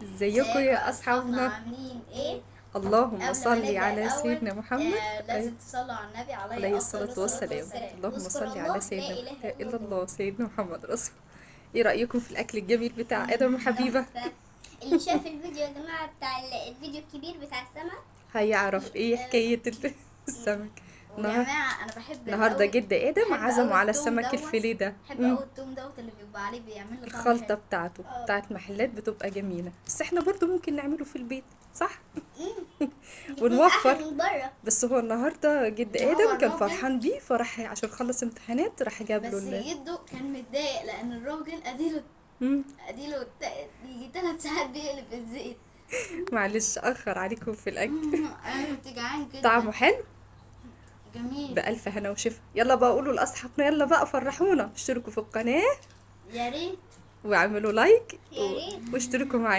ازيكم يا اصحابنا؟ عاملين ايه؟ اللهم قبل ما صل نبدأ على الأول سيدنا محمد. لازم تصلوا على النبي عليه عليه أفضل الصلاة الصلاة والسلام. والسلام. اللهم نذكر صل الله على لا سيدنا إله الا إلا الله. الله سيدنا محمد رسول. ايه رأيكم في الاكل الجميل بتاع ادم وحبيبة؟ تحفة. اللي شاف الفيديو يا جماعة بتاع الفيديو الكبير بتاع السمك. هيعرف ايه حكاية السمك. يا النهار- جماعة أنا بحب النهارده أوي- جد ادم بحب عزموا أوي على التوم السمك دوت. الفيليه ده. بحب أوي التوم دوت اللي بيبقى عليه بيعمل له طعم الخلطة حلو. بتاعته بتاعت محلات بتبقى جميلة، بس احنا برضو ممكن نعمله في البيت، صح؟ يكون ونوفر. أحلى من بره. بس هو النهارده جد ده هو ادم كان الراجل. فرحان بيه، فراح عشان خلص امتحانات راح جاب بس له جده كان متضايق لأن الراجل مم. يجي 3 ساعات بيقلب الزيت. معلش اخر عليكم في الاكل. أنا كنت جعان جدا. طعمه حلو جميل. بألف هنا وشفا. يلا بقى قولوا لاصحابنا، يلا بقى فرحونا، اشتركوا في القناة يا ريت. واعملوا لايك يا ريت. واشتركوا معايا.